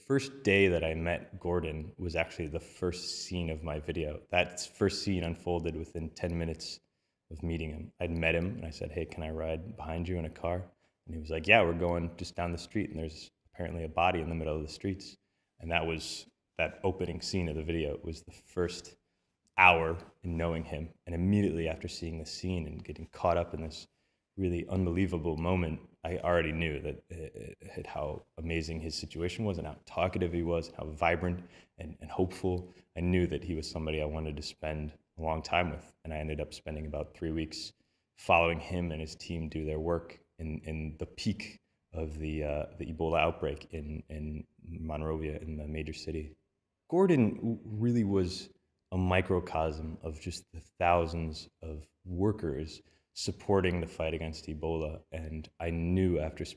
first day that I met Gordon was actually the first scene of my video. That first scene unfolded within 10 minutes of meeting him. I'd met him and I said, "Hey, can I ride behind you in a car?" And he was like, "Yeah, we're going just down the street and there's apparently a body in the middle of the streets." And that was that opening scene of the video. It was the first hour in knowing him. And immediately after seeing the scene and getting caught up in this really unbelievable moment, I already knew that how amazing his situation was and how talkative he was, how vibrant and hopeful. I knew that he was somebody I wanted to spend a long time with. And I ended up spending about 3 weeks following him and his team do their work in the peak of the Ebola outbreak in Monrovia, in the major city. Gordon really was a microcosm of just the thousands of workers supporting the fight against Ebola. And I knew I had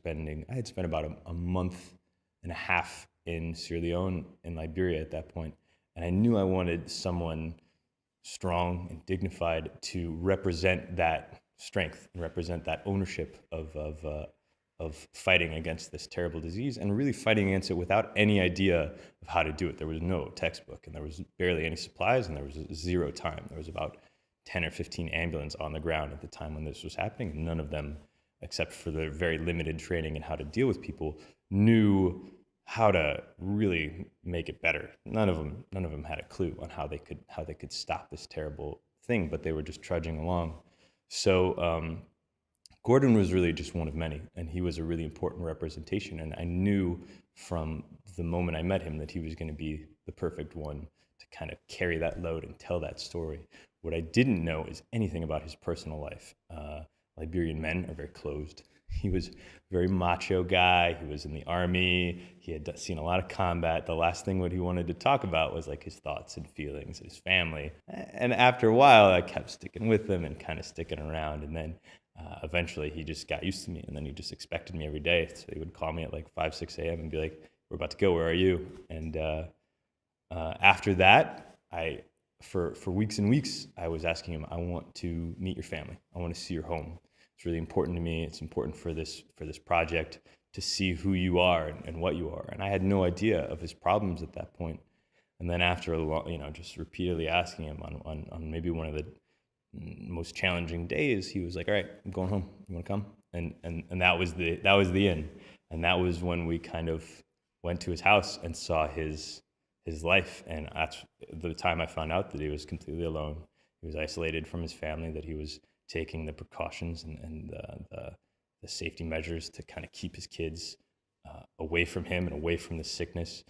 spent about a month and a half in Sierra Leone and Liberia at that point, and I knew I wanted someone strong and dignified to represent that strength and represent that ownership of fighting against this terrible disease and really fighting against it without any idea of how to do it. There was no textbook and there was barely any supplies and there was zero time. There was about 10 or 15 ambulances on the ground at the time when this was happening, and none of them, except for their very limited training in how to deal with people, knew how to really make it better. None of them had a clue on how they could stop this terrible thing, but they were just trudging along. So Gordon was really just one of many, and he was a really important representation. And I knew from the moment I met him that he was going to be the perfect one to kind of carry that load and tell that story. What I didn't know is anything about his personal life. Liberian men are very closed. He was a very macho guy. He was in the army. He had seen a lot of combat. The last thing what he wanted to talk about was like his thoughts and feelings and his family. And after a while, I kept sticking with him and kind of sticking around. And then eventually he just got used to me. And then he just expected me every day. So he would call me at like 5, 6 a.m. and be like, "We're about to go. Where are you?" And after that, for weeks and weeks, I was asking him, "I want to meet your family. I want to see your home. It's really important to me. It's important for this project to see who you are and what you are." And I had no idea of his problems at that point. And then after a long, just repeatedly asking him on maybe one of the most challenging days, he was like, "All right, I'm going home. You want to come?" And that was the end. And that was when we kind of went to his house and saw his life. And that's the time I found out that he was completely alone. He was isolated from his family, that he was taking the precautions and the safety measures to kind of keep his kids away from him and away from the sickness.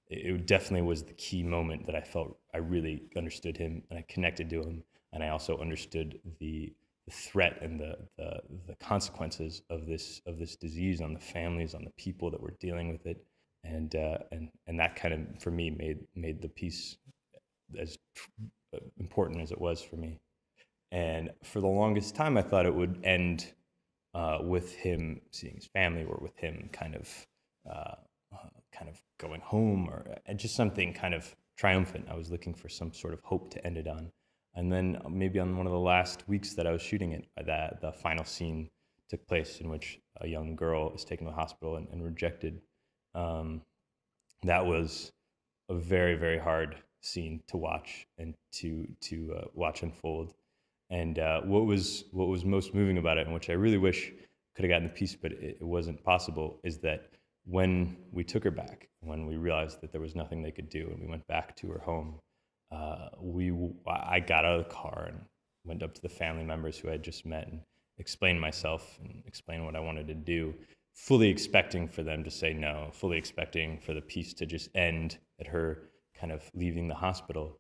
It definitely was the key moment that I felt I really understood him and I connected to him. And I also understood the threat and the consequences of this disease on the families, on the people that were dealing with it. And that kind of, for me, made the piece as important as it was for me. And for the longest time, I thought it would end with him seeing his family, or with him kind of going home, or just something kind of triumphant. I was looking for some sort of hope to end it on. And then maybe on one of the last weeks that I was shooting it, the final scene took place in which a young girl is taken to the hospital and rejected. That was a very, very hard scene to watch and to watch unfold. And what was most moving about it, and which I really wish could have gotten the piece, but it wasn't possible, is that when we took her back, when we realized that there was nothing they could do, and we went back to her home, I got out of the car and went up to the family members who I had just met and explained myself and explained what I wanted to do, fully expecting for them to say no, fully expecting for the piece to just end at her kind of leaving the hospital.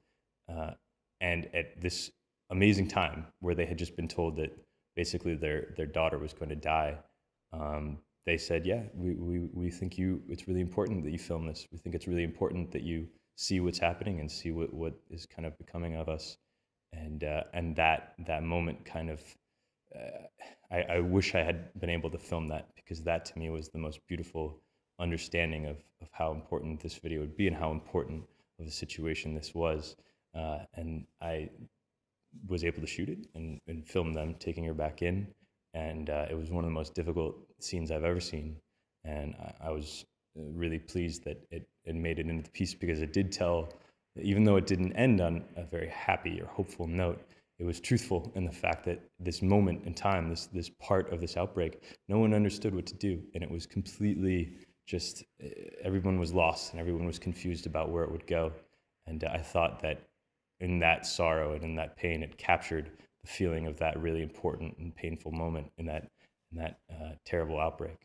And at this amazing time where they had just been told that basically their daughter was going to die, they said, "Yeah, we think it's really important that you film this. We think it's really important that you see what's happening and see what is kind of becoming of us." And that moment kind of, I wish I had been able to film that, because that to me was the most beautiful understanding of how important this video would be and how important of a situation this was. And I was able to shoot it and film them taking her back in. And it was one of the most difficult scenes I've ever seen. And I was really pleased that it and made it into the piece because it did tell, even though it didn't end on a very happy or hopeful note, it was truthful in the fact that this moment in time, this part of this outbreak, no one understood what to do, and it was completely just, everyone was lost and everyone was confused about where it would go. And I thought that in that sorrow and in that pain, it captured the feeling of that really important and painful moment in that terrible outbreak.